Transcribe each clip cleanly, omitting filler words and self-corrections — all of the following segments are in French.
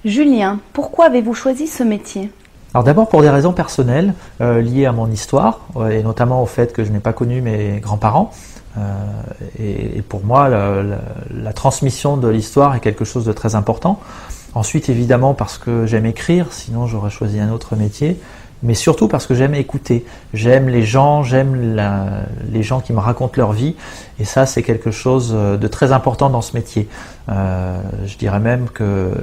Julien, pourquoi avez-vous choisi ce métier? Alors d'abord pour des raisons personnelles liées à mon histoire et notamment au fait que je n'ai pas connu mes grands-parents. Et pour moi, la transmission de l'histoire est quelque chose de très important. Ensuite, évidemment, parce que j'aime écrire, sinon j'aurais choisi un autre métier. Mais surtout parce que j'aime écouter. J'aime les gens, les gens qui me racontent leur vie. Et ça, c'est quelque chose de très important dans ce métier. Je dirais même que,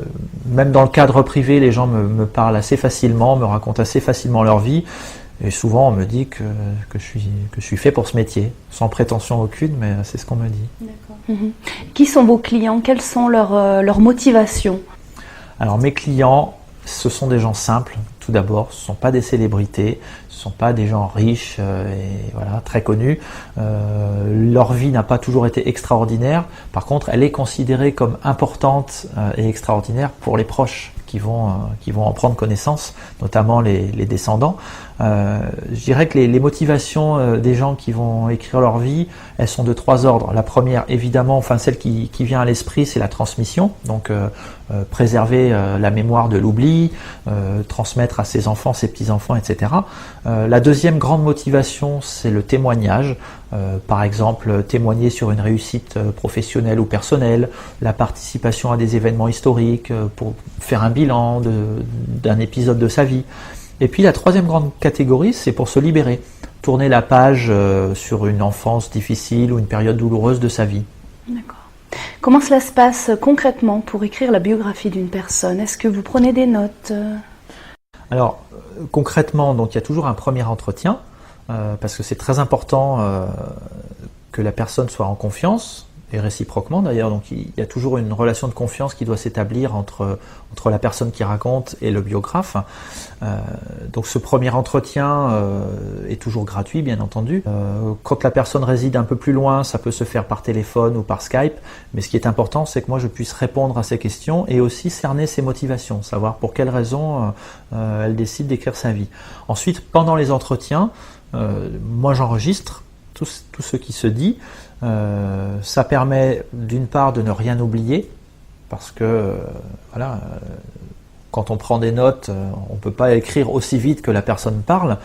même dans le cadre privé, les gens me parlent assez facilement, me racontent assez facilement leur vie. Et souvent, on me dit que je suis fait pour ce métier, sans prétention aucune, mais c'est ce qu'on me dit. D'accord. Qui sont vos clients? Quelles sont leurs motivations? Alors, mes clients, ce sont des gens simples, tout d'abord. Ce ne sont pas des célébrités, ce ne sont pas des gens riches et voilà, très connus. Leur vie n'a pas toujours été extraordinaire. Par contre, elle est considérée comme importante et extraordinaire pour les proches qui vont en prendre connaissance, notamment les descendants. Je dirais que les motivations des gens qui vont écrire leur vie, elles sont de trois ordres. La première, évidemment, enfin celle qui vient à l'esprit, c'est la transmission. Donc préserver la mémoire de l'oubli, transmettre à ses enfants, ses petits-enfants, etc. La deuxième grande motivation, c'est le témoignage. Par exemple, témoigner sur une réussite professionnelle ou personnelle, la participation à des événements historiques pour faire un bilan d'un épisode de sa vie. Et puis la troisième grande catégorie, c'est pour se libérer, tourner la page sur une enfance difficile ou une période douloureuse de sa vie. D'accord. Comment cela se passe concrètement pour écrire la biographie d'une personne? Est-ce que vous prenez des notes? Alors, concrètement, donc, il y a toujours un premier entretien, parce que c'est très important que la personne soit en confiance, et réciproquement d'ailleurs. Donc il y a toujours une relation de confiance qui doit s'établir entre la personne qui raconte et le biographe. Donc ce premier entretien est toujours gratuit, bien entendu. Quand la personne réside un peu plus loin, ça peut se faire par téléphone ou par Skype. Mais ce qui est important, c'est que moi je puisse répondre à ses questions et aussi cerner ses motivations, savoir pour quelles raisons elle décide d'écrire sa vie. Ensuite, pendant les entretiens, moi j'enregistre tout ce qui se dit. Ça permet d'une part de ne rien oublier, parce que voilà, quand on prend des notes, on ne peut pas écrire aussi vite que la personne parle.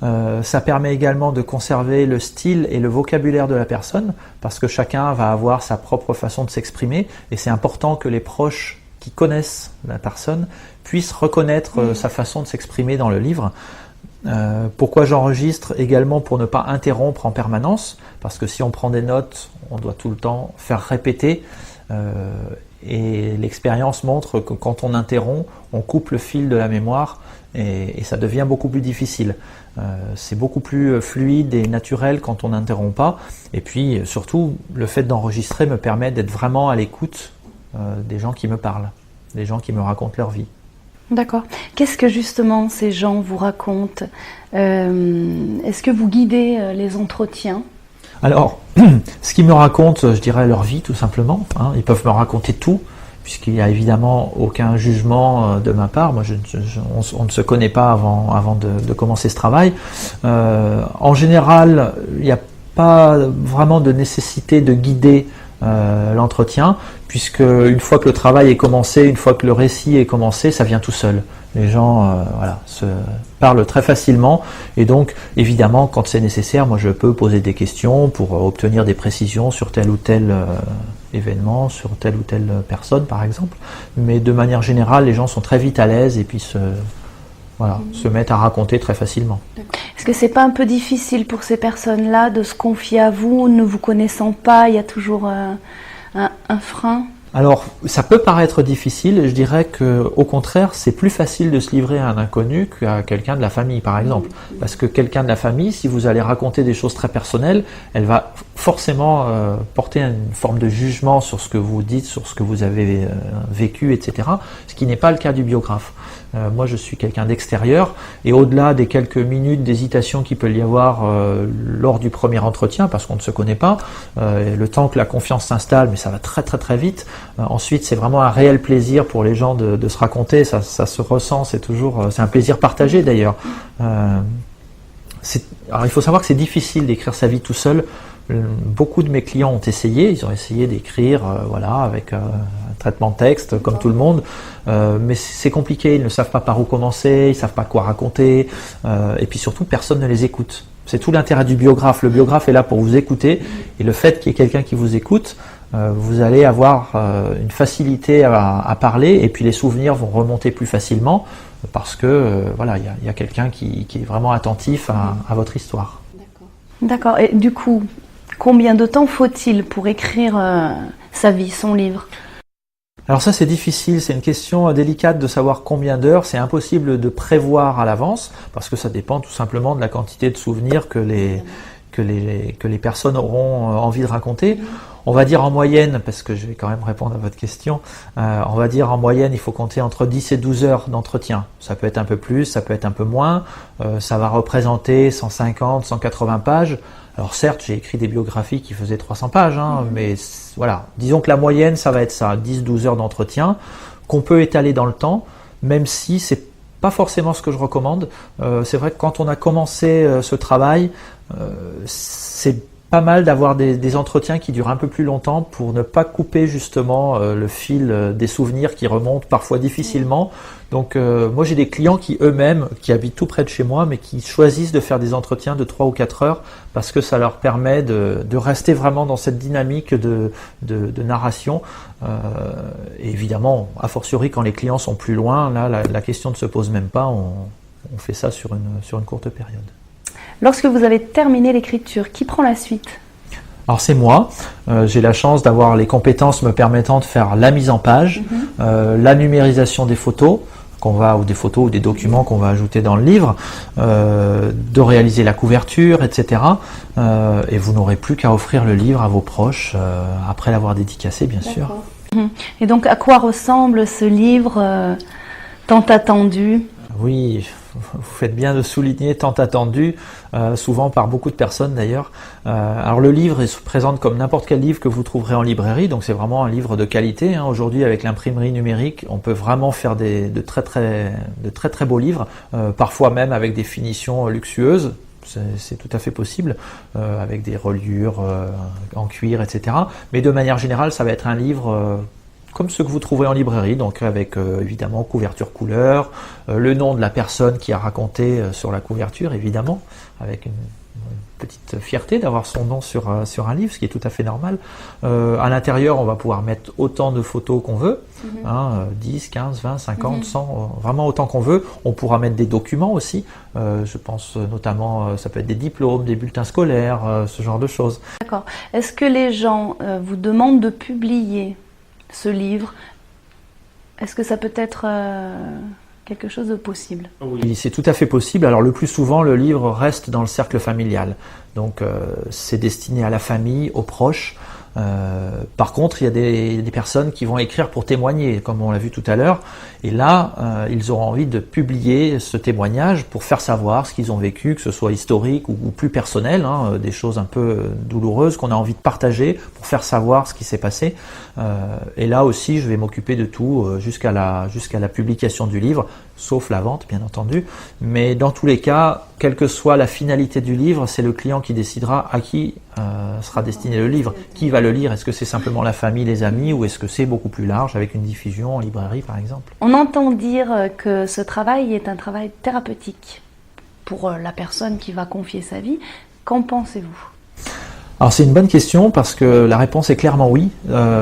Ça permet également de conserver le style et le vocabulaire de la personne, parce que chacun va avoir sa propre façon de s'exprimer, et c'est important que les proches qui connaissent la personne puissent reconnaître sa façon de s'exprimer dans le livre. Pourquoi j'enregistre également? Pour ne pas interrompre en permanence, parce que si on prend des notes, on doit tout le temps faire répéter, et l'expérience montre que quand on interrompt, on coupe le fil de la mémoire et ça devient beaucoup plus difficile. C'est beaucoup plus fluide et naturel quand on n'interrompt pas, et puis surtout le fait d'enregistrer me permet d'être vraiment à l'écoute des gens qui me parlent, des gens qui me racontent leur vie. D'accord. Qu'est-ce que justement ces gens vous racontent? Est-ce que vous guidez les entretiens? Alors, ce qu'ils me racontent, je dirais leur vie tout simplement. Ils peuvent me raconter tout, puisqu'il n'y a évidemment aucun jugement de ma part. Moi, on ne se connaît pas avant de commencer ce travail. En général, il n'y a pas vraiment de nécessité de guider l'entretien, puisque une fois que le travail est commencé, une fois que le récit est commencé, ça vient tout seul. Les gens se parlent très facilement, et donc évidemment quand c'est nécessaire, moi je peux poser des questions pour obtenir des précisions sur tel ou tel événement, sur telle ou telle personne par exemple, mais de manière générale les gens sont très vite à l'aise et puis se mettent à raconter très facilement. Est-ce que c'est pas un peu difficile pour ces personnes-là de se confier à vous, ne vous connaissant pas? Il y a toujours un frein? Alors, ça peut paraître difficile, je dirais qu'au contraire, c'est plus facile de se livrer à un inconnu qu'à quelqu'un de la famille, par exemple. Parce que quelqu'un de la famille, si vous allez raconter des choses très personnelles, elle va forcément porter une forme de jugement sur ce que vous dites, sur ce que vous avez vécu, etc. Ce qui n'est pas le cas du biographe. Moi, je suis quelqu'un d'extérieur, et au-delà des quelques minutes d'hésitation qu'il peut y avoir lors du premier entretien, parce qu'on ne se connaît pas, le temps que la confiance s'installe, mais ça va très très très vite. Ensuite, c'est vraiment un réel plaisir pour les gens de se raconter, ça se ressent, c'est un plaisir partagé d'ailleurs. Alors, il faut savoir que c'est difficile d'écrire sa vie tout seul. Beaucoup de mes clients ont essayé, ils ont essayé d'écrire avec un traitement de texte comme tout le monde, mais c'est compliqué, ils ne savent pas par où commencer, ils savent pas quoi raconter, et puis surtout personne ne les écoute. C'est tout l'intérêt du biographe. Le biographe est là pour vous écouter, et le fait qu'il y ait quelqu'un qui vous écoute, vous allez avoir une facilité à parler, et puis les souvenirs vont remonter plus facilement parce que voilà, il y a quelqu'un qui est vraiment attentif à votre histoire. D'accord. Et du coup, combien de temps faut-il pour écrire sa vie, son livre? Alors ça c'est difficile, c'est une question délicate de savoir combien d'heures, c'est impossible de prévoir à l'avance parce que ça dépend tout simplement de la quantité de souvenirs que les personnes auront envie de raconter. On va dire en moyenne, parce que je vais quand même répondre à votre question, on va dire en moyenne il faut compter entre 10 et 12 heures d'entretien. Ça peut être un peu plus, ça peut être un peu moins, ça va représenter 150, 180 pages. Alors certes, j'ai écrit des biographies qui faisaient 300 pages, mais voilà, disons que la moyenne, ça va être ça, 10-12 heures d'entretien, qu'on peut étaler dans le temps, même si c'est pas forcément ce que je recommande. C'est vrai que quand on a commencé ce travail, c'est pas mal d'avoir des entretiens qui durent un peu plus longtemps pour ne pas couper justement le fil des souvenirs qui remontent parfois difficilement. Donc moi j'ai des clients qui eux-mêmes, qui habitent tout près de chez moi, mais qui choisissent de faire des entretiens de 3 ou 4 heures parce que ça leur permet de rester vraiment dans cette dynamique de narration. Et évidemment, a fortiori quand les clients sont plus loin, là la question ne se pose même pas, on fait ça sur une courte période. Lorsque vous avez terminé l'écriture, qui prend la suite? Alors c'est moi, j'ai la chance d'avoir les compétences me permettant de faire la mise en page, la numérisation des photos, ou des photos ou des documents qu'on va ajouter dans le livre, de réaliser la couverture, etc. Et vous n'aurez plus qu'à offrir le livre à vos proches, après l'avoir dédicacé bien sûr. Et donc à quoi ressemble ce livre tant attendu? Oui, vous faites bien de souligner tant attendu, souvent par beaucoup de personnes d'ailleurs. Alors le livre se présente comme n'importe quel livre que vous trouverez en librairie, donc c'est vraiment un livre de qualité. Aujourd'hui avec l'imprimerie numérique, on peut vraiment faire de très très beaux livres, parfois même avec des finitions luxueuses. C'est tout à fait possible, avec des reliures en cuir, etc. Mais de manière générale, ça va être un livre comme ceux que vous trouverez en librairie, donc avec évidemment couverture couleur, le nom de la personne qui a raconté sur la couverture, évidemment, avec une petite fierté d'avoir son nom sur un livre, ce qui est tout à fait normal. À l'intérieur, on va pouvoir mettre autant de photos qu'on veut, 10, 15, 20, 50, 100, vraiment autant qu'on veut. On pourra mettre des documents aussi, je pense notamment, ça peut être des diplômes, des bulletins scolaires, ce genre de choses. D'accord. Est-ce que les gens vous demandent de publier ce livre? Est-ce que ça peut être quelque chose de possible? Oui, c'est tout à fait possible. Alors le plus souvent, le livre reste dans le cercle familial. Donc c'est destiné à la famille, aux proches. Par contre, il y a des personnes qui vont écrire pour témoigner, comme on l'a vu tout à l'heure. Et là, ils auront envie de publier ce témoignage pour faire savoir ce qu'ils ont vécu, que ce soit historique ou plus personnel, des choses un peu douloureuses qu'on a envie de partager pour faire savoir ce qui s'est passé. Et là aussi, je vais m'occuper de tout jusqu'à la publication du livre, sauf la vente, bien entendu. Mais dans tous les cas, quelle que soit la finalité du livre, c'est le client qui décidera à qui sera destiné le livre. Qui va le lire? Est-ce que c'est simplement la famille, les amis, ou est-ce que c'est beaucoup plus large, avec une diffusion en librairie, par exemple? On entend dire que ce travail est un travail thérapeutique pour la personne qui va confier sa vie. Qu'en pensez-vous? Alors c'est une bonne question parce que la réponse est clairement oui.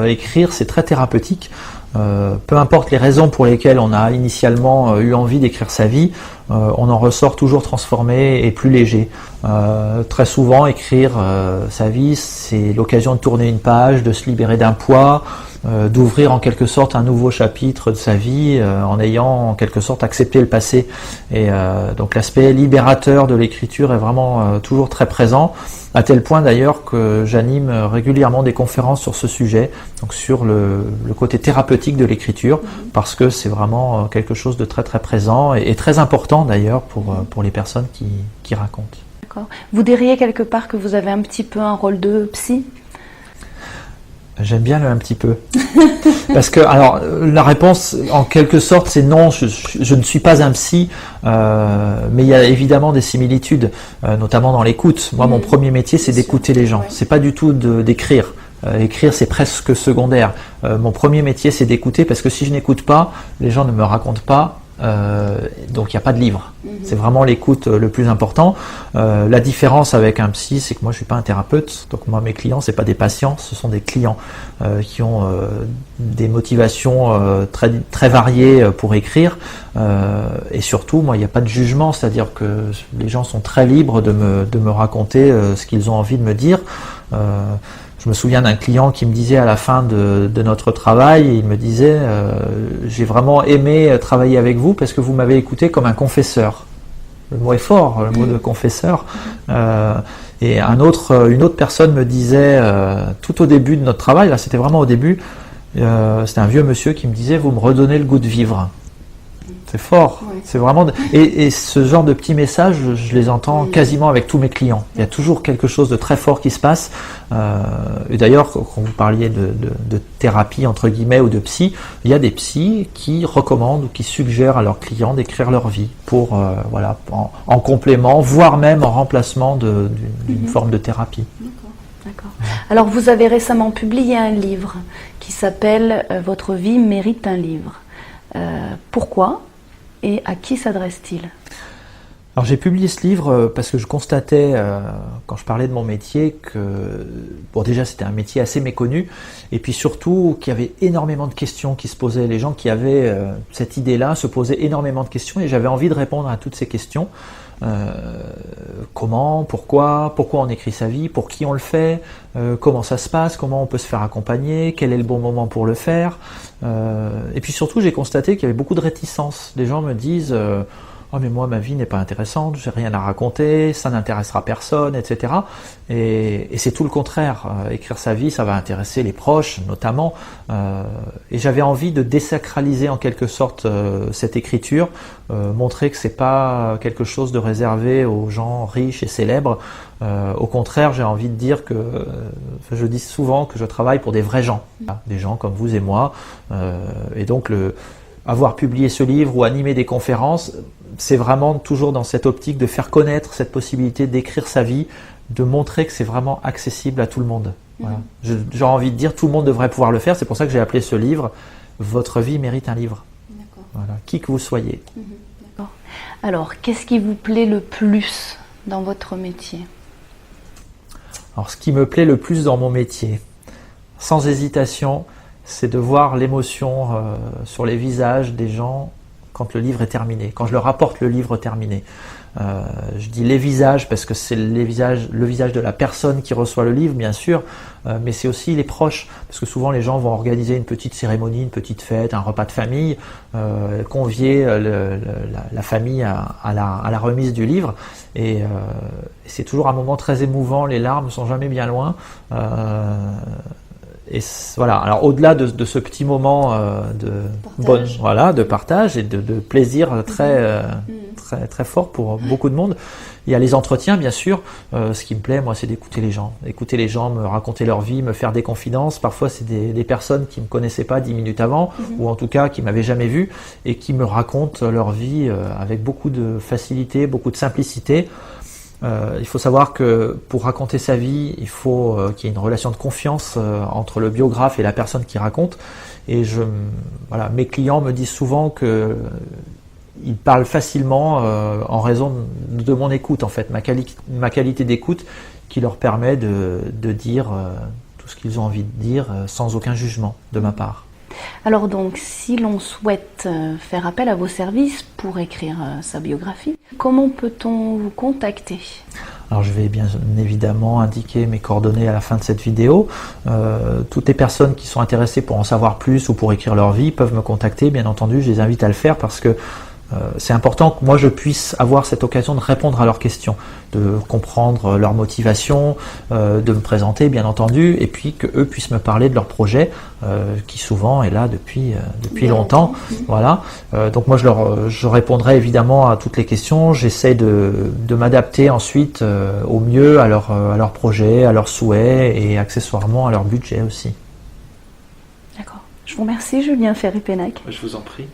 Écrire, c'est très thérapeutique. Peu importe les raisons pour lesquelles on a initialement eu envie d'écrire sa vie, on en ressort toujours transformé et plus léger. Très souvent, écrire sa vie, c'est l'occasion de tourner une page, de se libérer d'un poids, d'ouvrir en quelque sorte un nouveau chapitre de sa vie en ayant en quelque sorte accepté le passé. Et donc l'aspect libérateur de l'écriture est vraiment toujours très présent, à tel point d'ailleurs que j'anime régulièrement des conférences sur ce sujet, donc sur le côté thérapeutique de l'écriture, parce que c'est vraiment quelque chose de très très présent et très important d'ailleurs pour les personnes qui racontent. D'accord. Vous diriez quelque part que vous avez un petit peu un rôle de psy? J'aime bien le un petit peu. Parce que, alors, la réponse, en quelque sorte, c'est non, je ne suis pas un psy, mais il y a évidemment des similitudes, notamment dans l'écoute. Moi, mon premier métier, c'est d'écouter les gens. C'est pas du tout d'écrire. écrire, c'est presque secondaire. Mon premier métier, c'est d'écouter, parce que si je n'écoute pas, les gens ne me racontent pas. Donc il n'y a pas de livre. C'est vraiment l'écoute le plus important. La différence avec un psy, c'est que moi je suis pas un thérapeute. Donc moi mes clients, c'est pas des patients, ce sont des clients qui ont des motivations très variées pour écrire. Et surtout, moi il n'y a pas de jugement, c'est-à-dire que les gens sont très libres de me raconter ce qu'ils ont envie de me dire. Je me souviens d'un client qui me disait à la fin de notre travail, il me disait j'ai vraiment aimé travailler avec vous parce que vous m'avez écouté comme un confesseur. Le mot est fort, le mot de confesseur. Et une autre personne me disait tout au début de notre travail, là c'était vraiment au début, c'était un vieux monsieur qui me disait vous me redonnez le goût de vivre. C'est fort, c'est vraiment... Et ce genre de petits messages, je les entends quasiment avec tous mes clients. Il y a toujours quelque chose de très fort qui se passe. Et d'ailleurs, quand vous parliez de thérapie, entre guillemets, ou de psy, il y a des psys qui recommandent ou qui suggèrent à leurs clients d'écrire leur vie pour, voilà, en complément, voire même en remplacement d'une forme de thérapie. D'accord. Alors, vous avez récemment publié un livre qui s'appelle « Votre vie mérite un livre ». Pourquoi et à qui s'adresse-t-il? Alors j'ai publié ce livre parce que je constatais, quand je parlais de mon métier, que bon, déjà c'était un métier assez méconnu, et puis surtout qu'il y avait énormément de questions qui se posaient. Les gens qui avaient cette idée-là se posaient énormément de questions, et j'avais envie de répondre à toutes ces questions. Comment, pourquoi on écrit sa vie, pour qui on le fait, comment ça se passe, comment on peut se faire accompagner, quel est le bon moment pour le faire. Et puis surtout, j'ai constaté qu'il y avait beaucoup de réticence. Les gens me disent oh mais moi ma vie n'est pas intéressante, j'ai rien à raconter, ça n'intéressera personne, etc. Et c'est tout le contraire. Écrire sa vie, ça va intéresser les proches, notamment. Et j'avais envie de désacraliser en quelque sorte cette écriture, montrer que c'est pas quelque chose de réservé aux gens riches et célèbres. Au contraire, j'ai envie de dire que je dis souvent que je travaille pour des vrais gens, des gens comme vous et moi. Et donc avoir publié ce livre ou animé des conférences, c'est vraiment toujours dans cette optique de faire connaître cette possibilité d'écrire sa vie, de montrer que c'est vraiment accessible à tout le monde. Voilà. J'ai envie de dire tout le monde devrait pouvoir le faire, c'est pour ça que j'ai appelé ce livre « Votre vie mérite un livre ». Voilà. Qui que vous soyez. D'accord. Alors, qu'est-ce qui vous plaît le plus dans votre métier? Alors, ce qui me plaît le plus dans mon métier, sans hésitation, c'est de voir l'émotion sur les visages des gens quand le livre est terminé, quand je leur apporte le livre terminé. Je dis les visages parce que c'est le visage de la personne qui reçoit le livre, bien sûr, mais c'est aussi les proches, parce que souvent les gens vont organiser une petite cérémonie, une petite fête, un repas de famille, convier la famille à la remise du livre, et c'est toujours un moment très émouvant, les larmes sont jamais bien loin. Et voilà. Alors au-delà de ce petit moment de partage et de plaisir très fort pour beaucoup de monde, il y a les entretiens, bien sûr. Ce qui me plaît, moi, c'est d'écouter les gens. Écouter les gens me raconter leur vie, me faire des confidences. Parfois, c'est des personnes qui ne me connaissaient pas 10 minutes avant, ou en tout cas qui ne m'avaient jamais vu, et qui me racontent leur vie avec beaucoup de facilité, beaucoup de simplicité. Il faut savoir que pour raconter sa vie, il faut qu'il y ait une relation de confiance entre le biographe et la personne qui raconte. Et voilà, mes clients me disent souvent que ils parlent facilement en raison de mon écoute, en fait, ma qualité d'écoute qui leur permet de dire tout ce qu'ils ont envie de dire sans aucun jugement de ma part. Alors donc, si l'on souhaite faire appel à vos services pour écrire sa biographie, comment peut-on vous contacter? Alors je vais bien évidemment indiquer mes coordonnées à la fin de cette vidéo. Toutes les personnes qui sont intéressées pour en savoir plus ou pour écrire leur vie peuvent me contacter, bien entendu, je les invite à le faire parce que c'est important que moi je puisse avoir cette occasion de répondre à leurs questions, de comprendre leur motivation, de me présenter bien entendu, et puis qu'eux puissent me parler de leur projet qui souvent est là depuis longtemps. Voilà. Donc moi je répondrai évidemment à toutes les questions, j'essaie de m'adapter ensuite au mieux à leur projet, à leurs souhaits et accessoirement à leur budget aussi. D'accord. Je vous remercie Julien Ferry-Pénac. Je vous en prie.